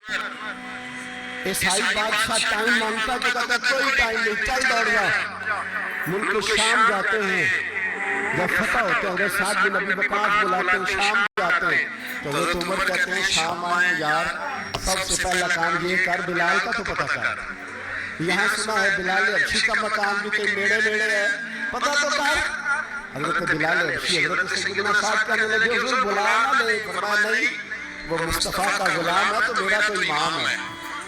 عیسائی بادشاہ ٹائم مانگتا تو کہتا کوئی ٹائم نہیں، چل دوڑ جا۔ ملک شام جاتے ہیں، جب فتح ہوتے ہیں حضرت سعد بن ابی وقاص بلاتے ہیں، شام جاتے ہیں تو حضرت عمر کہتے ہیں شام آئے یار، سب سے پہلا کام یہ کر بلال کا تو پتہ کر۔ یہاں سنا ہے بلال حبشی کا مقام بھی کوئی نیڑے نیڑے ہے، پتہ تو کر۔ حضرت بلال حبشی حضرت سیدنا سعد کہنے لگے حضور بلا نہ لے، فرمایا نہیں، وہ مصطفیٰ کا غلام ہے تو میرا تو امام ہے،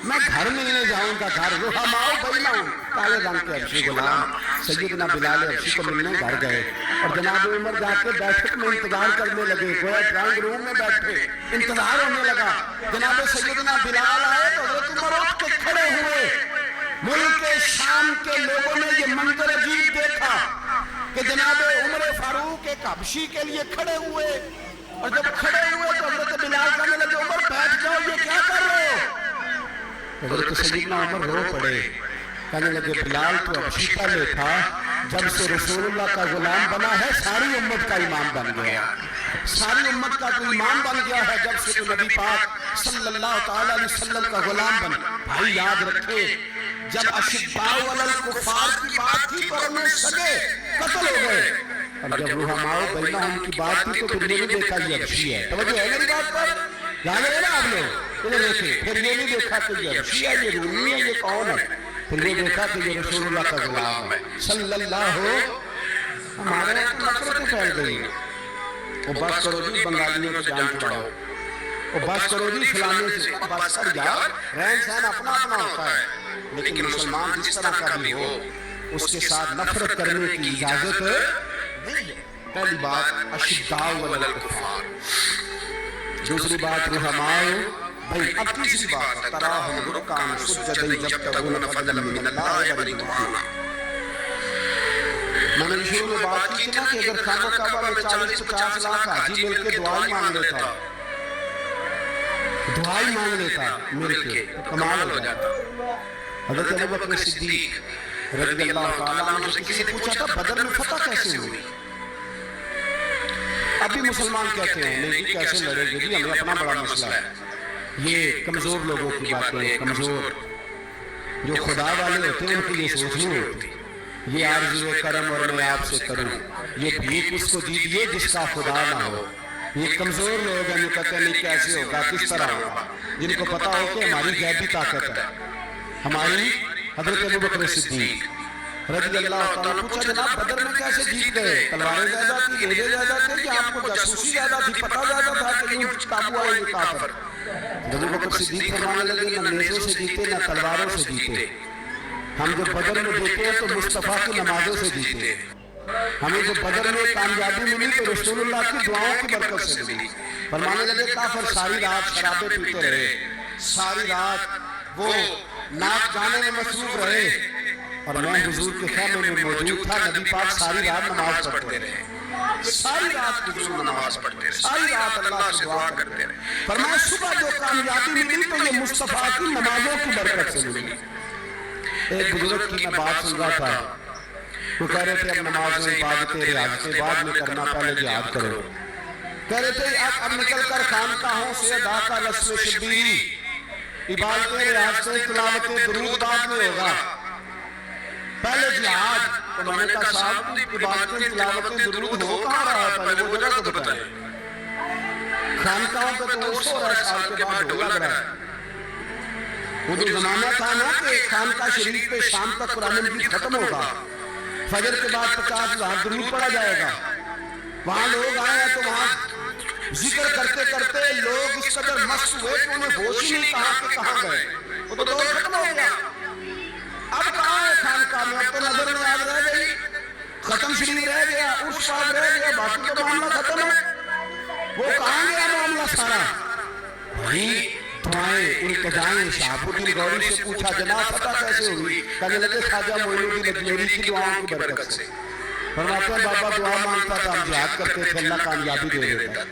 میں گھر ملنے جاؤں گا، گھر رحماؤ بینہم، کالے رنگ کے حبشی غلام سیدنا بلال حبشی کو ملنے گھر گئے اور جناب عمر جا کے بیٹھک میں انتظار کرنے لگے، گویا ڈرائنگ روم میں بیٹھے انتظار ہونے لگا۔ جناب سیدنا بلال آئے تو حضرت عمر اٹھ کے کھڑے ہوئے۔ ملک شام کے لوگوں نے یہ منظر عجیب دیکھا کہ جناب عمر فاروق ایک حبشی کے لیے کھڑے ہوئے، اور جب کھڑے ہوئے تو حضرت بلال کہنے لگے عمر بیٹھ جاؤ، یہ کیا کر رہے ہو؟ حضرت سیدنا عمر رو پڑے، کہنے لگے بلال تو حبشی پہلے تھا، جب سے رسول اللہ کا غلام بنا ہے ساری امت کا امام بن گیا، ساری امت کا تو امام بن گیا ہے جب سے تو نبی پاک صلی اللہ تعالیٰ علیہ وسلم کا غلام بنا۔ بھائی یاد رکھے جب اشداء علی الکفار کی بات تھی تو انہیں سگے قتل ہو گئے، اور جب رحماء بینہم کی بات تھی تو پھر یہ نہیں دیکھا یہ حبشی ہے۔ توجہ ہے میری بات پر؟ یاد ہے نا آپ لوگ؟ ادھر دیکھیں، پھر یہ نہیں دیکھا کہ یہ حبشی ہے، یہ رومی ہے، یہ کون ہے، پھر یہ دیکھا کہ یہ رسول اللہ کا غلام ہے صلی اللہ ہو۔ ہمارے یہاں تو نفرتیں پھیل گئی ہیں، وہ بس کرو جی بنگالیوں کو جان چھڑاؤ، وہ بس کرو جی فلانے سے، بس کر جا، رہن سہن اپنا اپنا ہوتا ہے، لیکن مسلمان جس طرح کا بھی ہو اس کے ساتھ نفرت کرنے کی اجازت نہیں ہے۔ پہلی بات اشداء علی الکفار، دوسری بات رحماء بھائی، اب تیسری بات تراہم رکعا سجدا یبتغون فضلا من اللہ ورضوانا۔ میں نے شروع میں بات کی تھی نا کہ اگر خانہ کعبہ میں 40-50 لاکھ حاجی مل کے دعائی مانگ لیتا، دعائی مانگ لیتا مل کے، کمال ہو جاتا۔ حضرت ابوبکر صدیق رضی اللہ تعالیٰ عنہ سے کسی نے پوچھا تھا بدر میں فتح کیسے ہوئی؟ ابھی مسلمان کہتے ہیں نہیں جی کیسے لڑے گے جی، ہمیں اپنا بڑا مسئلہ ہے، یہ کمزور لوگوں کی باتیں، کمزور جو خدا والے ہوتے ہیں ان کی یہ سوچ نہیں ہوتی، یہ عرض کرم اور میں آپ سے کروں، یہ بھیک اس کو دیجئے جس کا خدا نہ ہو۔ یہ کمزور لوگ ہیں جو کہتے ہیں نہیں کیسے ہوگا، کس طرح ہوگا، جن کو پتا ہو کہ ہماری غیبی طاقت ہے، ہماری حضرت ابوبکر صدیق رضی اللہ تعالیٰ پوچھا جناب بدر میں کیسے جیت گئے؟ تلواریں زیادہ تھی، نیزے زیادہ تھے، کہ آپ کو جاسوسی زیادہ تھی، پتہ زیادہ تھا کہ یوں قابو آئے گے کافر؟ ابوبکر صدیق فرمانے لگے نہ نیزوں سے جیتے نہ تلواروں سے جیتے، ہم جو بدر میں دیتے ہیں تو مصطفیٰ کی نمازوں سے جیتے، ہمیں جو بدر میں کامیابی ملی تو رسول اللہ کی دعاؤں کی برکت سے ملی۔ فرمانے لگے کافر ساری رات شرابیں پیتے رہے، ساری رات وہ ناچ گانے میں مصروف رہے، اور میں حضور کے خیمے میں موجود تھا، نبی پاک ساری رات نماز پڑھتے رہے، ساری رات حضور نماز پڑھتے رہے، ساری رات اللہ سے دعا کرتے رہے۔ فرمایا صبح جو کامیابی ملی تو یہ مصطفیٰ کی نمازوں کی برکت سے ملی۔ ایک بزرگ کی میں بات سن رہا تھا، وہ کہہ رہے تھے اب نمازیں عبادتیں ریاضتیں بعد میں کرنا، پہلے جہاد کرو۔ کہہ رہے تھے اب نکل کر خانقاہوں سے ادا کا رسم شبیری، عبادتیں ریاضتیں تلاوتیں درود بعد میں ہوگا، پہلے جہاد۔ تو میں نے کہا صاحب عبادتیں تلاوتیں درود ہو کہاں رہا ہے، پہلے وہ جگہ تو بتائیں۔ خانقاہوں پہ تو وہ 16 سال کے بعد ڈھول لگ رہا ہے، وہ جو زمانہ تھا نا کہ خانقاہ شریف پہ شام تک قرآن مجید ختم ہوگا، فجر کے بعد 50,000 درود پڑھا جائے گا، وہاں لوگ آئے ہیں تو وہاں ذکر کرتے کرتے لوگ اس قدر مست ہوئے کہ انہیں ہوش ہی نہیں کہاں کہ کہاں گئے، وہ تو دور ختم ہو گیا۔ اب کہاں ہے خانقاہ میں؟ اب تو نظر میں آگ رہ گئی، ختم شریف رہ گیا، عرش پاک رہ گیا، باقی تو معاملہ ختم ہے، وہ کہاں گیا معاملہ سارا؟ بھائی دعائیں التجائیں شہاب الدین گوری سے پوچھا جناب فتح کیسے ہوئی؟ کہنے لگے خواجہ معین الدین اجمیری کی دعاؤں کی برکت سے۔ فرماتے ہیں بابا دعا مانگتا تھا، ہم جہاد کرتے تھے، اللہ کامیابی دے دیتا۔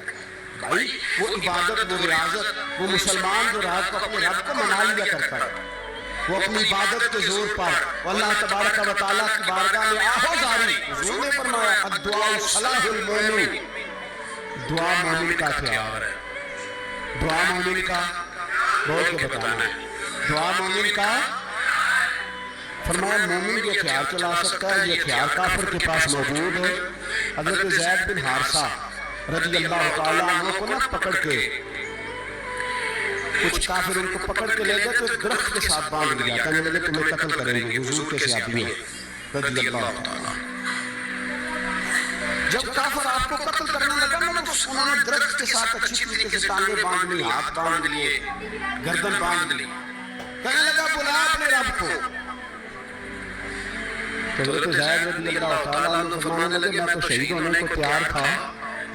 بھائی وہ عبادت، وہ ریاضت، وہ مسلمان جو رات کو اپنے رب کو منا لیا کرتا ہے، وہ اپنی عبادت کے زور پر اللہ تبارک و تعالیٰ کی بارگاہ میں آہو زاری، حضور نے فرمایا الدعاء صلاح المومن، دعا مومن کا ہتھیار ہے، دعا مومن کا बोल के बताना है। दुआ मोमिन का, फरमाया मोमिन ये हथियार चला सकता है, ये हथियार काफिर के पास मौजूद है। हजरत ज़ैद बिन हारिसा रज़ी अल्लाह तआला अन्हु को ना पकड़ के, कुछ काफिर उनको पकड़ के ले गए तो एक दरख्त के साथ बांध लिया, कहने लगे तुम्हें कत्ल करेंगे, हुजूर के सहाबी रज़ी अल्लाह तआला। जब काफिर आपको कत्ल करने लगा ना तो उन्होंने दरख्त के साथ अच्छी तरीके से टांगे बांध ली, हाथ बांध लिए, गर्दन बांध ली। कहने लगा बुला अपने रब को। तो ज़ैद रज़ी अल्लाह तआला अन्हु फरमाने लगे मैं तो शहीद होने को तैयार था,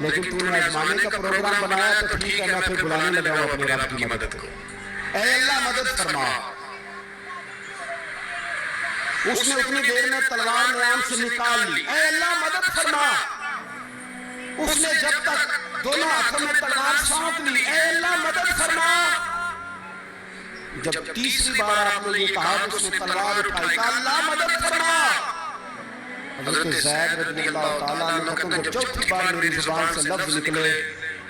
लेकिन तूने आजमाने का प्रोग्राम बनाया तो ठीक है, मैं फिर बुलाने लगा हूं अपने रब की मदद को। ऐ अल्लाह मदद फरमा। उसने उतनी देर में तलवार नियाम से निकाल ली, ऐ अल्लाह मदद फरमा। उसने जब तक दोनों हाथों में तलवार सौंप ली, ऐ अल्लाह मदद फरमा। जब तीसरी बार आपने ये कहा तो उसने तलवार उठाई, अल्लाह मदद फरमा। हज़रत ज़ैद रज़ी अल्लाह तआला अन्हु को चौथी बार मेरी जुबान से लफ्ज़ निकले,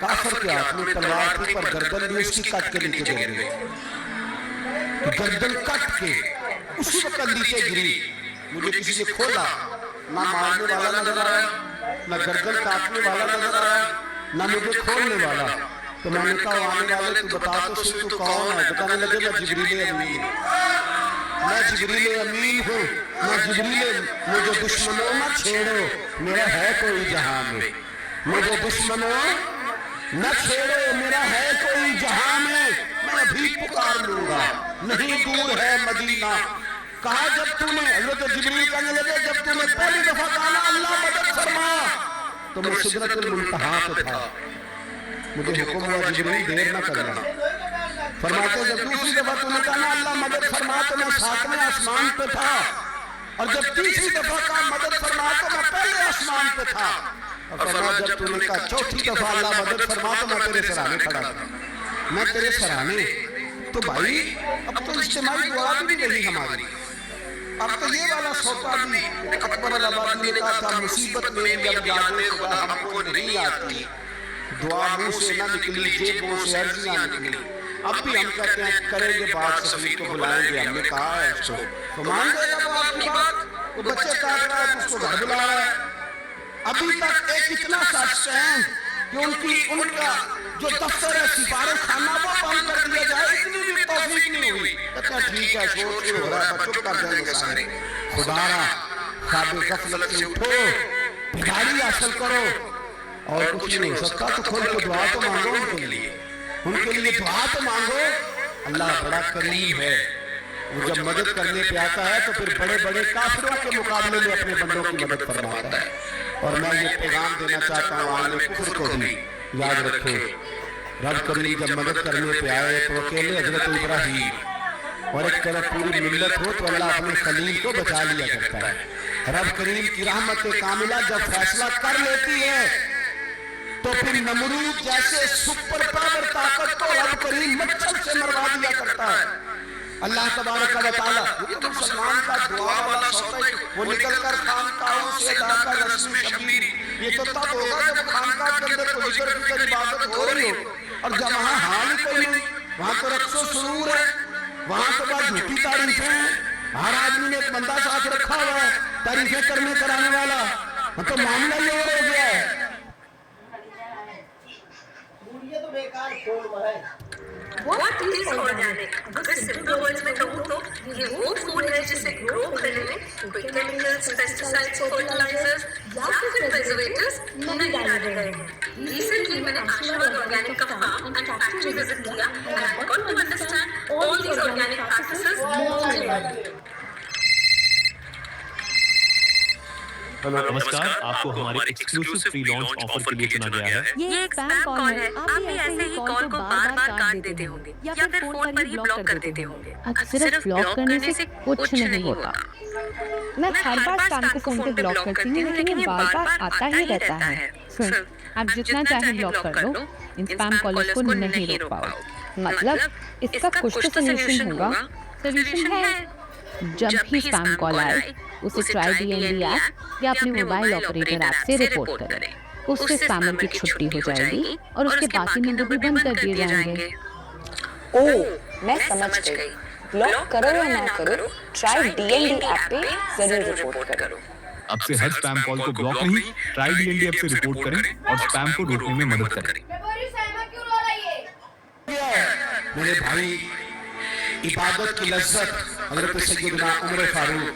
काफिर के हाथ में तलवार थी पर गर्दन भी उसकी कट के नीचे गिर गई। गर्दन कट के उसी वक्त नीचे गिरी। मुझे किसी ने खोला, ना मारने वाला नजर आया, ना गर्दन काटने वाला नजर आया, ना मुझे खोलने वाला। तो मैंने कहा आने वाले तू बता तो सही तू कौन है। बताने लगे मैं जिब्रील अमीन, मैं जिब्रील अमीन हूँ, मैं जिब्रील। मुझे दुश्मनों न छेड़ो, मेरा है कोई जहां में। मुझे दुश्मनों न छेड़ो, मेरा है कोई जहां में। मैं भी पुकार लूंगा, नहीं दूर है मदीना। कहा जब तूने, हज़रत जिब्रील कहने लगे जब तूने पहली दफा कहा अल्लाह मदद फरमा तो मैं सिदरतुल मुंतहा पे था, मुझे हुक्म हुआ जिब्रील देर न करना। फरमाते जब दूसरी दफा तूने कहा अल्लाह मदद फरमा तो मैं सातवें आसमान पे था, और जब तीसरी दफा कहा मदद फरमा तो मैं पहले आसमान पे था। और फरमाया जब तूने कहा चौथी दफा अल्लाह मदद फरमा तो मैं तेरे सराहने खड़ा था, मैं तेरे सराहने। तो भाई अब तो इज्तिमाई दुआ भी नहीं रही हमारी, अब तो ये वाला सौदा भी। अकबर अल-आबादी ने कहा था मुसीबत में जब यादें खुदा हमको नहीं आती, दुआ मुंह से ना निकली, जेबों से अर्जियां निकली। अब भी हम कहते हैं करेंगे बात, सफीर को बुलाएंगे, हमने कहा है उसको तो मान जाएगा वो आपकी बात। वो बच्चे काट रहा है उसको घर बुला रहा है। अभी तक एक इतना सच है कि उनका जो दफ्तर है सिफारिश खाना वो बंद कर दिया जाए, इतनी भी तौफीक नहीं हुई। कहता ठीक है सोच के हो रहा है, चुप कर जाएंगे सारे। खुदारा ख्वाब गफलत से उठो, बेदारी हासिल करो, और कुछ नहीं हो सकता तो खोल के दुआ तो मांगो उनके लिए, उनके लिए दुआ तो मांगो। अल्लाह बड़ा करीम है, वो जब मदद करने पे आता है तो फिर बड़े बड़े काफिरों के मुकाबले में अपने बंदों की मदद फरमाता है। और मैं ये पैगाम देना चाहता हूँ आले कुफर को भी, याद रखो रब करीम जब मदद करने पे आए तो अकेले हजरत इब्राहीम और एक तरफ पूरी मिल्लत हो तो अल्लाह अपने खलील को बचा लिया करता है। रब करीम की रहमत कामिला जब फैसला कर लेती है तो फिर नमरूद जैसे सुपर पावर ताकत को रब करीम मच्छर से मरवा दिया करता है। अल्लाह तबारक व तआला तो मुसलमान का दुआ वाला सौदा वो निकल कर खानकाहों से लाकर रस्म शबीर, ये तो तब होगा जब खानकाह के अंदर कोई जिक्र की इबादत हो रही हो, और जब वहाँ हाल कोई नहीं, वहाँ तो रक्सो सुरूर है, वहाँ तो बस झूठी तारीफें हैं। हर आदमी ने एक बंदा साथ रखा हुआ है तारीफें करने कराने वाला, तो मामला ये हो गया है। What is organic? अगर सिंपल वर्ड्स में कहूँ तो ये वो फूड है जिसे ग्रो करने में कोई केमिकल्स, पेस्टिसाइड्स, फर्टिलाइजर्स या फिर प्रिजर्वेटिव्स नहीं डाले गए हैं। रिसेंटली मैंने आशीर्वाद ऑर्गेनिक का फार्म एंड फैक्ट्री विजिट किया and I got to understand all these organic practices more clearly. नमस्कार, आपको हमारे एक्सक्लूसिव फ्री लॉन्च ऑफर के लिए चुना गया है। ये एक स्पैम कॉल है। आप भी ऐसे ही कॉल को बार-बार काट देते होंगे या फिर फोन पर ही ब्लॉक कर देते होंगे। अब सिर्फ ब्लॉक करने से कुछ नहीं होता। मैं हर बार स्पैम को फोन पे ब्लॉक करती हूँ, लेकिन ये बार-बार आता ही रहता है। सुन, आप जितना चाहे ब्लॉक कर लो, इन स्पैम कॉलर्स को नहीं रोक पाओ। मतलब इसका कुछ तो सोल्यूशन होगा। सोल्यूशन है, जब भी स्पैम कॉल आए उसे ट्राई DND ऐप या अपने मोबाइल ऑपरेटर ऐप से रिपोर्ट करें। उससे स्पैमर की छुट्टी हो जाएगी और उसके बाकी नंबर भी बंद कर दिए जाएंगे। ओह मैं समझ गई, ब्लॉक करो या ना करो, ट्राई डीएनडी ऐप पे जरूर रिपोर्ट करो। अब से हर स्पैम कॉल को ब्लॉक नहीं, ट्राई डीएनडी ऐप से रिपोर्ट करें और स्पैम को रोकने में मदद करें। मेरे भाई, इबादत की लज्जत हजरत सैयदना उमर फारूक,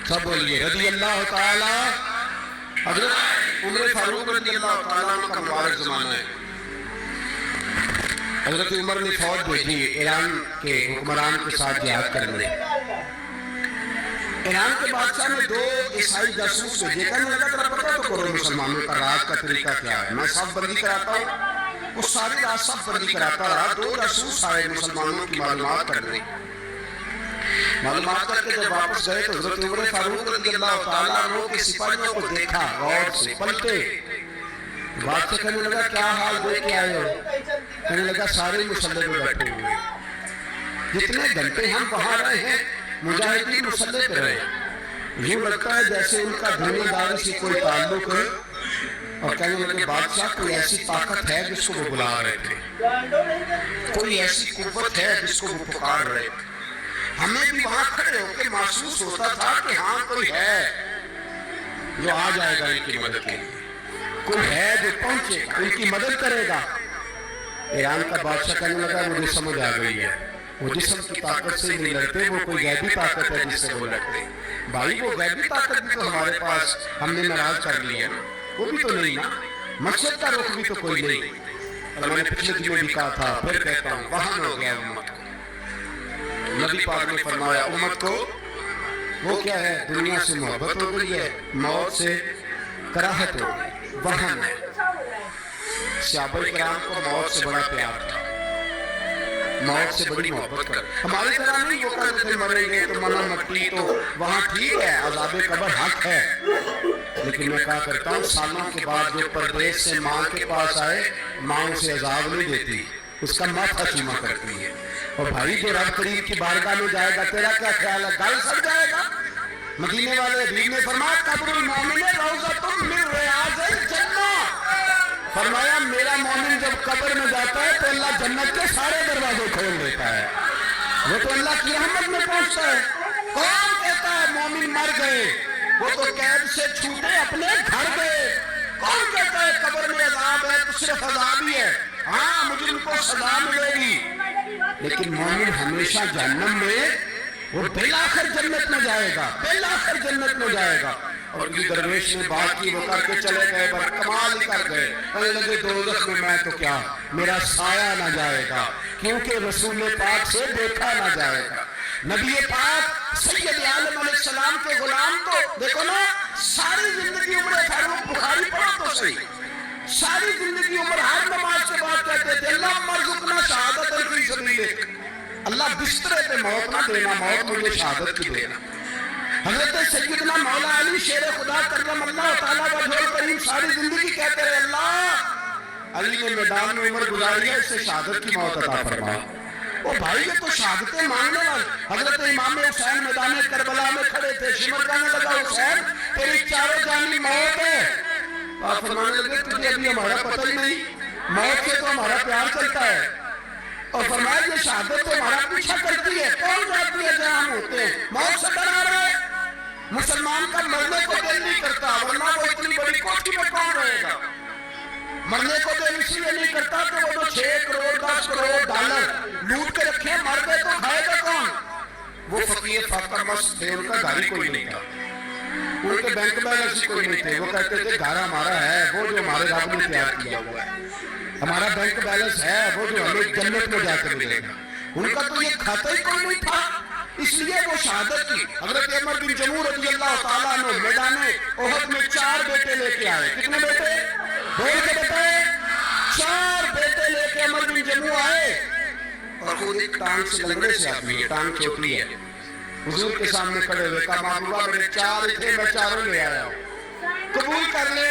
सब बोलिए रज़ी अल्लाह ताला। हजरत उमर फारूक रज़ी अल्लाह ताला का मुबारक ज़माना है। हजरत उमर ने फौज भेजी ईरान के हुक्मरान के साथ जिहाद करने। ईरान के बादशाह ने 2 ईसाई जासूस भेजे। कहने लगा तेरा पता तो करो मुसलमानों का राज का तरीका क्या है, मैं सब बंदी कराता हूँ। वो सारी रात सब बंदी कराता रहा। 2 जासूस आए मुसलमानों की मालूमात करने। मालूमात करके जब वापस गए तो हजरत उमर फारूक रज़ी अल्लाह ताला अन्हु के सिपाहियों को देखा, गौर से पलटे। बात से कहने लगा क्या हाल देख के आए हो? कहने लगा सारे मुसल्ले पे बैठे हुए, जितने घंटे हम वहां रहे हैं मुजाहिदीन मुसल्ले पे रहे, यूं लगता है जैसे उनका दुनियादारी से कोई ताल्लुक है। और कहने लगे बादशाह कोई ऐसी ताकत है जिसको वो बुला रहे थे, कोई ऐसी कुव्वत है जिसको वो पुकार रहे थे। हमें भी वहां खड़े होकर महसूस होता था कि हाँ कोई है जो आ जाएगा इनकी मदद के लिए, कोई है जो पहुंचेगा इनकी मदद करेगा। ईरान का बादशाह कहने लगा मुझे समझ आ गई है, वो जिस्म की ताकत से नहीं लड़ते, वो कोई गैबी ताकत है जिससे वो लड़ते। भाई वो गैबी ताकत भी तो हमारे पास हमने नाराज कर लिया ना, वो भी तो नहीं ना, मकसद का रुख भी तो कोई नहीं। और मैंने पिछले दिनों भी कहा था, फिर कहता हूँ, वहां हो गया उम्मत को। नबी पाक ने फरमाया उम्मत को वो क्या है, दुनिया से मोहब्बत हो गई है, मौत से कराहत हो गई, वहां है। सहाबाए किराम को मौत से बड़ा प्यार था, मौत से बड़ी मोहब्बत कर। हमारी तरह नहीं वो कहते थे मरेंगे तो मना मट्टी तो वहां ठीक है, अज़ाबे कब्र हक है। लेकिन मैं क्या करता हूँ, सालों के बाद जो परदेश से माँ के पास आए, माँ उसे अज़ाब नहीं देती, उसका माथा चूमा करती है। और भाई जो रब करीम की बारगाह में जाएगा, तेरा क्या ख्याल है, गल सड़ जाएगा। मदीने वाले हबीब ने फरमाया कब्रुल मोमिन रौज़तुम मिन रियाज़िल जन्नह, फरमाया मेरा मोमिन जब कब्र में जाता है तो अल्लाह जन्नत के सारे दरवाजे खोल देता है, वो तो अल्लाह की रहमत में पहुंचता है। कौन कहता है मोमिन मर गए, वो तो कैद से छूटे अपने घर गए। कौन कहता है कब्र में अज़ाब है तो सिर्फ अज़ाब ही है, हाँ मुझे उनको सजा मिलेगी। लेकिन मोमिन हमेशा जहन्नम में, वो बिलाखिर जन्नत में जाएगा, बिलाखिर जन्नत में जाएगा। और ये दरवेश ने बात की, वो करके चले गए, पर कमाल ही कर गए। कहने लगे दोज़ख में मैं तो क्या, मेरा साया ना जाएगा, क्योंकि रसूल पाक से देखा ना जाएगा। नबी पाक सैयद आलम अलैहिस्सलाम के गुलाम तो देखो ना, सारी जिंदगी उम्र फारूक बुखारी पढ़ो तो सही, सारी जिंदगी उम्र हर नमाज के बाद कहते थे अल्लाह मरज़ुक़ना शहादत फी सबीलिक, अल्लाह बिस्तरे पे मौत ना देना, मौत मुझे शहादत की देना। हजरत सैयदना मौला अली शेर खुदा करम अल्लाह ताला वजहुल करीम सारी जिंदगी कहते रहे अल्लाह अली ने मैदान में उम्र गुजारी है, इससे शहादत की मौत अता फरमा। ओ भाई ये तो शहादतें मांगने वाले। हजरत इमाम हुसैन मैदान करबला में खड़े थे, शिमर कहने लगा हुसैन तेरी चारों जानी मौत है। आप फरमाने लगे तुझे अभी हमारा पता ही नहीं, मौत से तो हमारा प्यार चलता है। और फरमाया ये शहादत तो हमारा पीछा करती है, कौन जाती है जहाँ हम होते हैं, मौत से डरा रहा है। मुसलमान का मरने को दिल नहीं करता, वरना वो इतनी बड़ी कोठी में कौन रहेगा। मरने को दिल इसलिए नहीं करता कि वो तो 6 करोड़ 10 करोड़ डॉलर लूट के रखे, मर गए तो खाएगा कौन। वो फकीर फाकर मस्त थे, उनका घर ही कोई नहीं था, उनके बैंक बैलेंस ही कोई नहीं थे। वो कहते थे घर हमारा है, वो जो हमारे रब ने तैयार किया हुआ है, हमारा बैंक बैलेंस है, वो जो हमें जन्नत में जाकर मिलेगा। उनका तो ये खाता ही कोई नहीं था, इसलिए वो शहादत की। हजरत उमर बिन जमूर रज़ियल्लाहु ताला अन्हु मैदान ओहद में 4 बेटे लेके आए। कितने बेटे, बोल के बताए, 4 बेटे लेके उमर बिन जमूर आए। और खुद एक टांग से लंगड़े से आदमी है, टांग छोटी है, हुजूर के सामने खड़े हुए, कहा महबूबा मेरे 4 थे, मैं 4 ले आया हूँ, कबूल कर ले।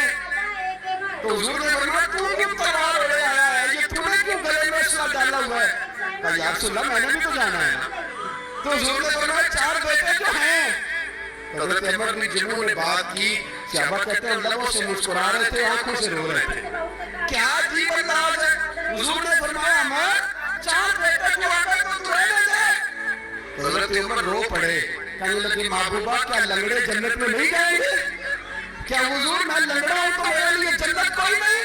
तो हुजूर ने फरमाया तू क्यों तैयार हो आया है, ये तूने क्यों गले में इसला डाला हुआ है। कहा या रसूल अल्लाह मैंने भी तो जाना है ना। तो हुजूर ने फरमाया 4 बेटे जो हैं। हज़रत उमर बिन जमूर ने बात की, सहाबा कहते हैं लबों से मुस्कुरा रहे थे, आंखों से रो रहे थे, क्या अजीब अंदाज है। हुजूर ने फरमाया उमर 4 बेटे हजरत उमर रो पड़े, कहने लगे महबूबा क्या लंगड़े जन्नत में नहीं जाएंगे? क्या हुजूर मैं लंगड़ा हूं तो मेरे लिए जन्नत कोई नहीं?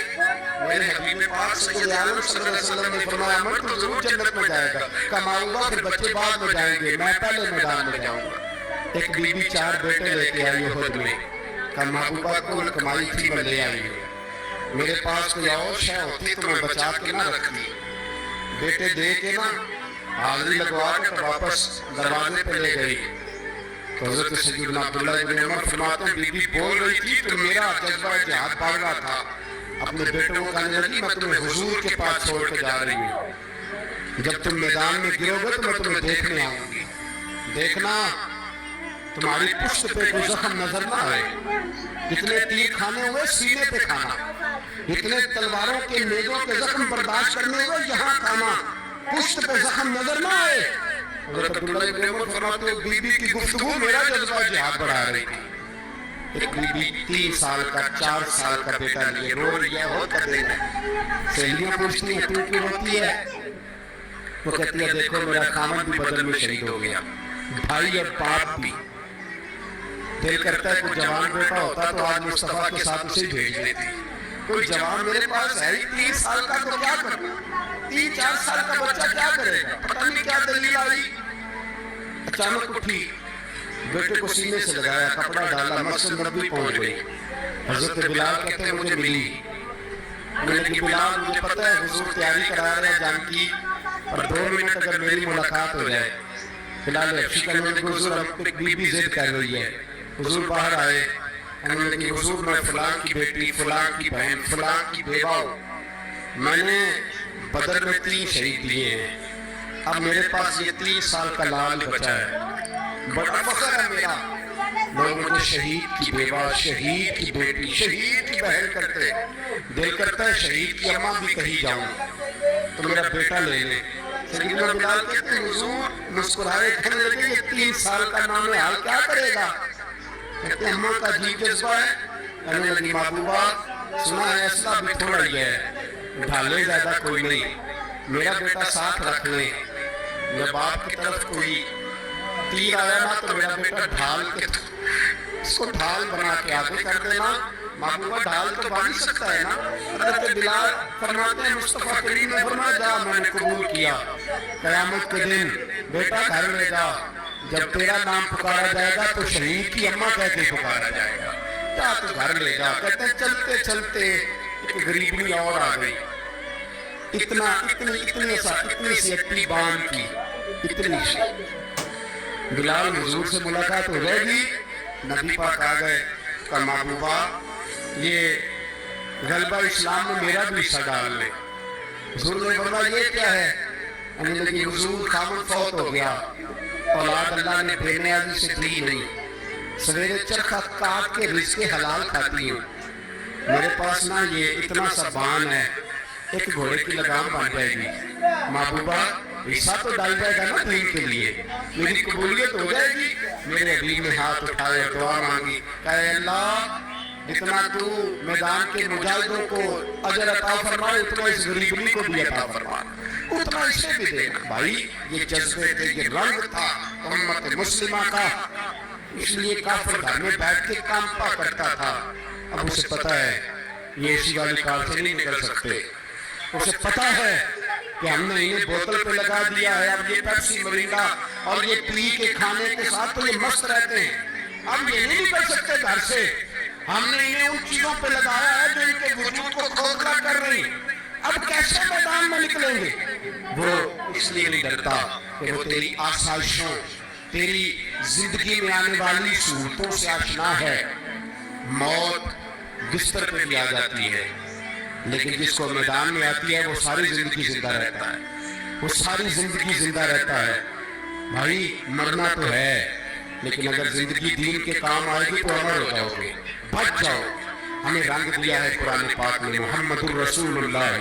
मेरे हबीब पाक सल्लल्लाहु अलैहि वसल्लम ने फरमाया अमर तो जरूर जन्नत में जाएगा, कमाऊंगा फिर बच्चे बाद में जाएंगे, मैं पहले मैदान में जाऊंगा। एक बीबी 4 बेटे लेके आई उहद में, कहा महबूबा को कमाई थी मैं ले आई हूं, मेरे पास कोई और शय होती तो मैं बचा के ना रखती। बेटे दे के ना हाजिरी लगवा कर वापस दरवाजे पे ले गई तो हज़रत सैयदना अब्दुल्लाह इब्न उमर फरमाते हैं बीबी बोल रही थी तो मेरा जज्बा जिहाद बढ़ रहा था, अपने बेटों को कहने लगी मैं तुम्हें हुजूर के पास छोड़ के जा रही हूँ, जब तुम मैदान में गिरोगे तो मैं तुम्हें देखने आऊंगी, देखना तुम्हारी पुष्ट पे कोई जख्म नजर ना आए, इतने तीर खाने हुए सीने पे खाना, इतने तलवारों के नेजों के जख्म बर्दाश्त करने हुए यहाँ खाना, पुष्ट पे जख्म नजर ना आए। हज़रत अब्दुल्लाह इब्न उमर फरमाते हैं बीबी की गुफ्तगू मेरा जज्बा जिहाद बढ़ा रही थी। एक बीबी 3 साल का 4 साल का बेटा लिए रो रही है, हो कर देना सहेलियां पूछती हैं तू क्यों रोती है? वो कहती है देखो मेरा खामन भी बदल में शहीद हो गया, भाई और बाप भी, दिल करता है कोई जवान बेटा होता तो आज मुस्तफा के साथ उसे भेज देती, कोई जवान मेरे पास है ही 3 साल का तो क्या करना, 3-4 साल का बच्चा क्या करेगा, पता नहीं क्या दलील आई। अचानक उठी, बेटे को सीने से लगाया, कपड़ा डाला, मस्जिद नबी पहुंच गई। हजरत बिलाल कहते हैं मुझे मिली, मैंने कहा बिलाल मुझे पता है हुजूर तैयारी करा रहे हैं जान की, पर 2 मिनट अगर मेरी मुलाकात हो जाए। बिलाल हबशी कहने लगे हुजूर हम एक बीबी जिद कर रही है। हुजूर बाहर आए, कहने लगे हुजूर मैं फलां की बेटी, फलां की बहन, फलां की बेवा हूं, मैंने बदर में 3 शहीद दिए हैं, अब मेरे पास ये 3 साल का लाल बचा है, बड़ा फख्र है मेरा, लोग मुझे शहीद की बेवा, शहीद की बेटी, शहीद की बहन करते, दिल करता है शहीद की अम्मा भी कही जाऊं तो मेरा बेटा ले ले। सैयदना बिलाल कहते हैं हुजूर मुस्कुराए, कहने लगे ये 3 साल का नाम हाल क्या करेगा? कहते हैं अम्मा का अजीब जज्बा है। कहने लगी महबूबा सुना है ऐसा भी थोड़ा ही है, ढाले ज्यादा कोई नहीं, मेरा बेटा साथ रख ले, मेरे बाप की तरफ कोई तीर आया ना तो मेरा बेटा ढाल के इसको ढाल बना के आगे कर देना। महबूबा ढाल तो बांध सकता है ना। हज़रत बिलाल फरमाते हैं मुस्तफा करीम ने फरमाया जा मैंने कबूल किया, क़यामत के दिन बेटा घर ले जा, जब तेरा नाम पुकारा जाएगा तो शहीद की अम्मा कह के पुकारा जाएगा, जा तू घर ले जा। कहते हैं चलते चलते एक गरीबी और आ गई, इतनी सी अट्टी बांध की, इतनी सी। बिलाल हुजूर से मुलाकात हो जाएगी, नबी पाक आ गए, कहा महबूबा ये गलबा इस्लाम में मेरा भी हिस्सा डाल ले। हुजूर ने बोला ये क्या है? कहने लगी हुजूर खामन फौत हो गया, औलाद अल्लाह ने बेनियाजी से दी नहीं, सवेरे चरखा काट के रिज़्क़े हलाल खाती हूँ, मेरे पास ना ये इतना सा बान है, एक घोड़े की लगाम बन जाएगी, महबूबा हिस्सा तो डाल जाएगा ना दीन के लिए, मेरी कबूलियत हो जाएगी। मेरे हबीब ने हाथ उठाए और दुआ मांगी, कहे अल्लाह जितना तू मैदान के मुजाहिदों को अजर अता फरमाए उतना इस गरीबनी को भी अता फरमा, उतना इसे भी देना। भाई ये जज्बे थे, ये रंग था उम्मत मुस्लिमा का, इसलिए काफिर घर में बैठ के कांपा करता था। अब उसे पता है ये इसी वाली कार से नहीं निकल सकते, उसे पता है कि हमने इन्हें बोतल पे लगा दिया है, अब ये पेप्सी मिरिंडा और ये पी के खाने के साथ तो ये मस्त रहते हैं, अब ये नहीं निकल सकते घर से, हमने इन्हें उन चीजों पे लगाया है जो इनके वजूद को खोखला कर रही, अब कैसे मैदान में निकलेंगे? वो इसलिए नहीं डरता कि वो तेरी आसाइशों, तेरी जिंदगी में आने वाली सूरतों से आशना है। मौत बिस्तर पे भी आ जाती है, लेकिन जिसको मैदान में आती है वो सारी जिंदगी जिंदा रहता है, वो सारी जिंदगी जिंदा रहता है। भाई मरना तो है, लेकिन अगर जिंदगी दीन के काम आएगी तो अमर हो जाओगे, बच जाओ। हमें रंग दिया है कुरान पाक में, मुहम्मदुर रसूलुल्लाह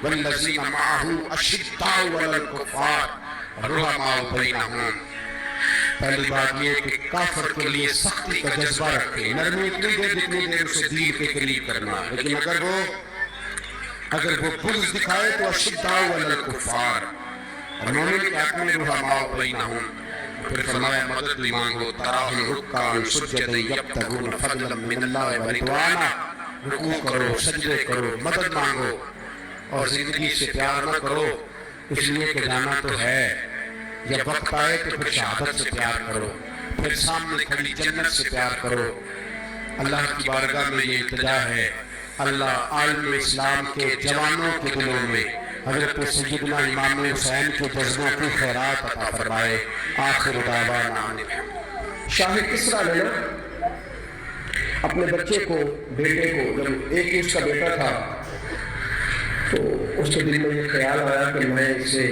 वल्लज़ीना माअहू अशिद्दाउ अलल कुफ़ार रुहमाउ बैनहुम। पहली बात ये कि काफिर के लिए सख्ती का जज्बा रखे, नरमी इतनी देर जितनी देर उसे दीन के करीब करना, लेकिन अगर वो बुग़्ज़ दिखाए तो अशिद्दाउ अलल कुफ़ार और मोमिन के हक़ में रुहमाउ बैनहुम, फिर फरमाया मदद भी मांगो, तराहुल रुक्कान सुज्जदन यब्तगून फज़लन मिनल्लाह व रिदवाना, रुकू करो, सजदे करो, मदद मांगो और जिंदगी से प्यार न करो इसलिए कि जाना तो है, जब वक्त आए तो फिर शहादत से प्यार करो, फिर सामने खड़ी जन्नत से प्यार करो। अल्लाह की बारगाह में ये इल्तिजा है, अल्लाह आलम इस्लाम के जवानों के दिलों में हज़रत सैयदना इमाम हुसैन के जज्बों की खैरात अता फरमाए। आखिर दावाना शाह किसरा ने ना अपने बच्चे को, बेटे को, जब एक ही उसका बेटा था तो उसके दिल में ये ख्याल आया कि मैं इसे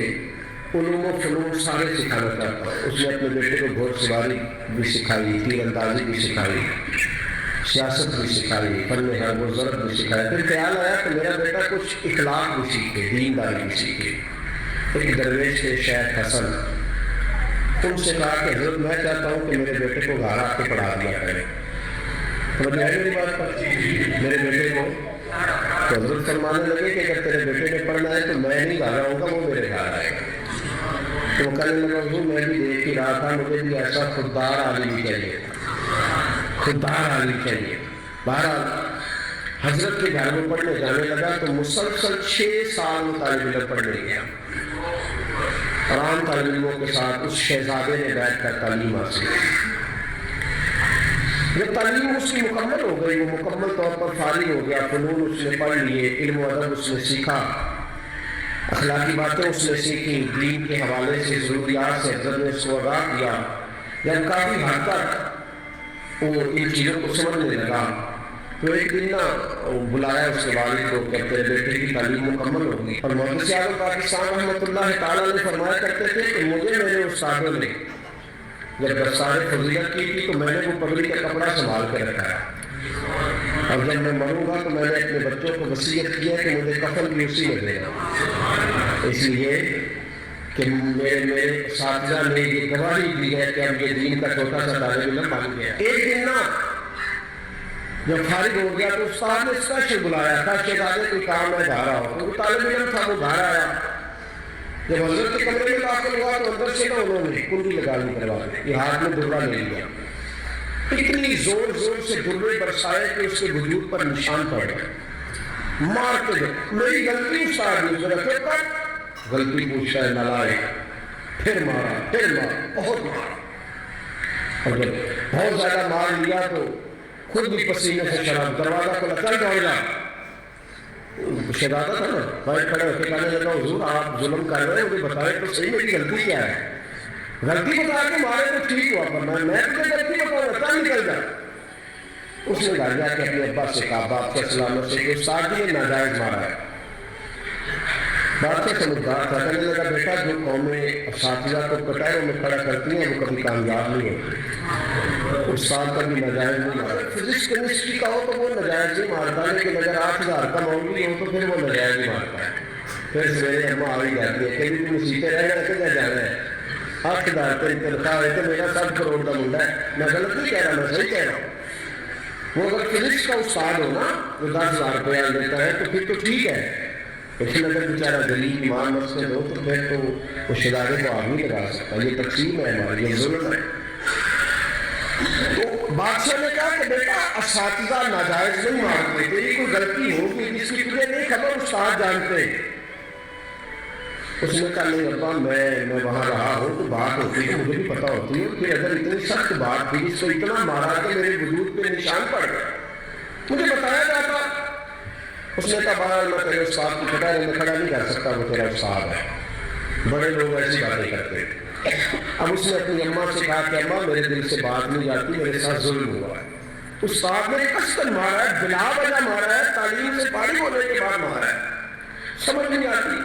उलूम फनून सारे सिखाना चाहता हूँ। उसने अपने बेटे को घोड़सवारी भी सिखाई, तीरंदाजी भी सिखाई, सियासत भी सिखाई, फन हर्ब व ज़रब भी सिखाया। फिर ख्याल आया कि मेरा बेटा कुछ इखलाक भी सीखे, दीनदारी भी सीखे। एक दरवेश थे शेख हसन, उनसे कहा कि हज़रत मैं चाहता हूँ कि मेरे बेटे को घर आके पढ़ा दिया करें। समझ आई मेरी बात पर? मेरे बेटे को तो हज़रत फरमाने लगे कि अगर तेरे बेटे ने पढ़ना है तो मैं नहीं घर आऊँगा, वो मेरे घर आएगा। तो कहने लगा हुजूर मैं भी देख ही रहा था, मुझे भी ऐसा खुददार आदमी चाहिए, खुददार आदमी चाहिए। बहरहाल हजरत के घर में पढ़ने जाने लगा तो मुसलसल 6 साल तालिब इल्म पढ़ने गया। आराम तालिब इल्मों के साथ उस शहजादे ने बैठ कर तालीम हासिल की। जब तालीम उसकी मुकम्मल हो गई, वो मुकम्मल तौर पर फारिग हो गया, फनून उसने पढ़ लिए, इल्म व अदब उसने सीखा, अखलाकी बातें उसने सीखी, दीन के हवाले से ज़रूरियात से हज़रत ने उसको आगाह किया। जब काफ़ी हद तक वो इन चीज़ों को समझने लगा तो एक दिन ना बुलाया उसके वालिद को कि तेरे बेटे की तालीम मुकम्मल होगी। और मुहद्दिस आज़म पाकिस्तान रहमतुल्लाह तआला अलैह फरमाया करते थे कि मुझे मेरे उस्तादों ने जब दस्तार फजीलत की थी तो मैंने वो पगड़ी का कपड़ा संभाल कर रखा है, और जब मैं मरूंगा तो मैंने अपने बच्चों को वसीयत किया कि मुझे कफन भी उसी में देना, इसलिए कि मेरे साथिया ने ये गवाही दी है कि अब ये दीन का छोटा सा तालिब इल्म बन गया। एक दिन ना जब फारिग हो गया तो उस्ताद ने स्पेशल बुलाया था, शहजादे कोई काम है घर आओ। तो वो तालिब इल्म था, वो घर आया। जब हजरत के कमरे में दाखिल हुआ तो अंदर से ना उन्होंने कुंडी लगा ली दरवाजे, ये हाथ में दुर्रा ले लिया, इतनी जोर जोर से दुर्रे बरसाए कि उसके वजूद पर निशान पड़ गए। मार के दो, मेरी गलती उस्ताद ने जरा फिर कर गलती पूछा है नालायक, फिर मारा, बहुत मारा। और जब बहुत ज्यादा मार लिया तो खुद भी पसीने से शराब, दरवाजा खोला, चल दौड़ जा। शहजादा था ना, भाई खड़े होकर कहने लगा हुजूर आप जुल्म कर रहे हैं, मुझे बताएं तो सही मेरी गलती क्या है। गलती बता के मारे तो ठीक हुआ, पर मैं तुझे गलती बताऊंगा, चल निकल जा। उसने घर जाके अपने अब्बा से कहा, बाप से सलामत से कि उस्ताद जी ने नाजायज मारा है। बात से समझदार था, कहने लगा बेटा जो कौमें असातिज़ा को कटारों में खड़ा करती हैं वो कभी कामयाब नहीं होती। उस्ताद का भी नाजायज नहीं मारा। फिजिक्स केमिस्ट्री का हो तो वो नाजायज नहीं मारता, लेकिन अगर 8000 का मौलवी हो तो फिर वो नाजायज नहीं मारता है। फिर सवेरे अम्मा आ ही जाती है, कभी तुम सीते रहना है क्या जाना है, 8000 तेरी तनख्वाह है तो मेरा 7 करोड़ का मुंडा है। मैं गलत नहीं कह रहा, मैं सही कह रहा हूँ। वो अगर फिजिक्स का उस्ताद हो ना जो 10,000 रुपया लेता है तो फिर तो ठीक है, लेकिन अगर बेचारा गरीब ईमान मस्जिद हो तो फिर तो वो शहजादे को आग नहीं लगा सकता। ये तकसीम है हमारी, ये जुल्म है। तो बादशाह ने कहा कि बेटा असातिज़ा नाजायज नहीं मारते, तेरी कोई गलती होगी जिसकी तुझे नहीं खबर, उस्ताद जानते। उसने कहा नहीं अब्बा मैं वहाँ रहा हूँ तो बात होती है, मुझे भी पता होती है। फिर अगर इतनी सख्त बात थी, इसको इतना मारा कि मेरे वजूद पे निशान पड़ गए, मुझे बताया जाता। उसने कहा बहरहाल मैं तेरे उस्ताद की कटारे में खड़ा नहीं कर सकता, वो तेरा उस्ताद है, बड़े लोग ऐसी बातें करते। अब उसने अपनी अम्मा से कहा कि अम्मा मेरे दिल से बात नहीं जाती, मेरे साथ जुल्म हुआ है। उस्ताद ने कसकर मारा है, बिला वजह मारा है, तालीम से फारिग होने के बाद मारा है, समझ नहीं आती।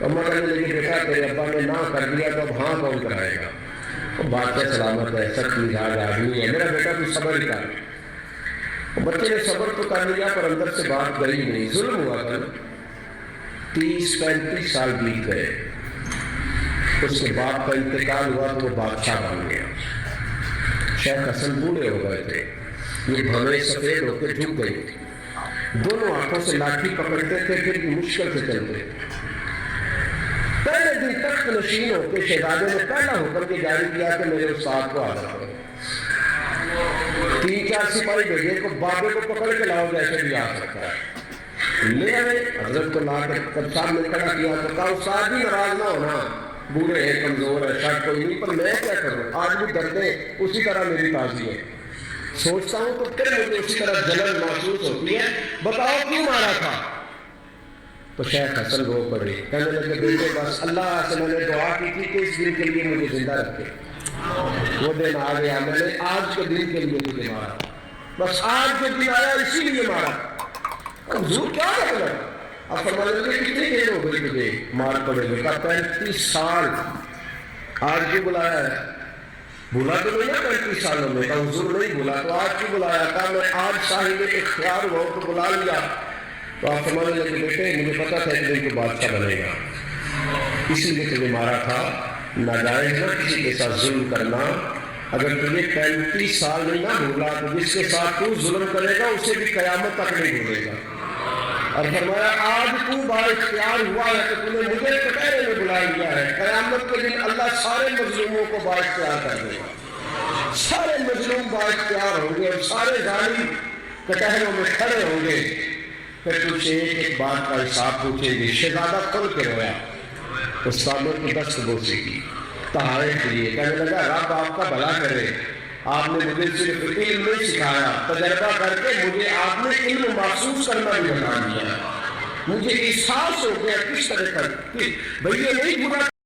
अम्मा कहने लगी बेटा तेरे अब्बा ने ना कर दिया तो अब हाँ कौन कराएगा। तो बात क्या सलामत है, सच मिजाज आदमी है, मेरा बेटा तू सब्र ही कर। बच्चे ने सब्र तो कर लिया पर अंदर से बात गई नहीं। जुल्म हुआ था, 30-35 साल बीत गए। उसके बाप का इंतकाल हुआ तो वो बादशाह बन गया। शेख हसन बूढ़े हो गए थे, ये भवें सफेद होकर झुक गई थी, दोनों आंखों से लाठी पकड़ते थे, फिर भी मुश्किल से चलते थे। पहले دن تخت نشین ہو کے شہزادے نے پہلا حکم کے جاری کیا کہ میرے استاد کو حاضر کرو. 3-4 سپاہی بھیجے کو بابے کو پکڑ کے لاؤ جیسے بھی آ سکتا ہے. لے آئے حضرت کو لا کے جب سامنے کھڑا کیا تو کہا استاد بھی ناراض نہ ہونا, بوڑھے ہیں, کمزور ہے, شک کوئی نہیں, پر میں کیا کروں, آج بھی دردیں اسی طرح میری تازی ہے. سوچتا ہوں تو پھر مجھے اسی طرح جلن محسوس ہوتی ہے, بتاؤ کیوں مارا تھا. تو شیخ حسن رو پڑے, کہنے لگے بیٹے بس اللہ سے میں نے دعا کی تھی کہ اس دن کے لیے مجھے زندہ رکھے, وہ دن آ گیا, میں نے آج کے دن کے لیے تجھے مارا, بس آج کے دن آیا اسی لیے مارا. حضور کیا مطلب؟ اب فرمانے لگے کتنی دیر ہو گئی تجھے مار پڑے گا؟ 35 سال. آج کیوں بلایا ہے؟ بھولا تو نہیں نا 35 سالوں میں؟ کہا حضور نہیں بھولا, تو آج کیوں بلایا؟ کہا میں آج صاحب اختیار ہوا تو بلا لیا. تو آپ فرمانے لگے بیٹے مجھے پتا تھا کہ دن کو بادشاہ بنے گا, اسی لیے تجھے مارا تھا. ناجائز نہ کسی کے ساتھ ظلم کرنا. اگر تجھے 35 سال نہیں نہ بھولا تو جس کے ساتھ تو ظلم کرے گا اسے بھی قیامت تک نہیں بھولے گا. اور فرمایا آج تو با اختیار ہوا ہے کہ تم نے مجھے کٹہرے میں بلا لیا ہے, قیامت کے دن اللہ سارے مظلوموں کو با اختیار کر دے گا. سارے مظلوم با اختیار ہوں گے اور سارے ظالم کٹہروں میں کھڑے ہوں گے. پھر تجھ سے ایک بات کا حساب پوچھیں گے. شہزادہ کھل کے رویا, استادوں کی دست بوسی کی, طہارت کے لیے کہنے لگا رب آپ کا بھلا کرے, آپ نے مجھے صرف علم نہیں سکھایا, تجربہ کر کے مجھے آپ نے علم محسوس کرنا بھی بتا دیا. مجھے احساس ہو گیا کس طرح کا بھئی یہ نہیں بنا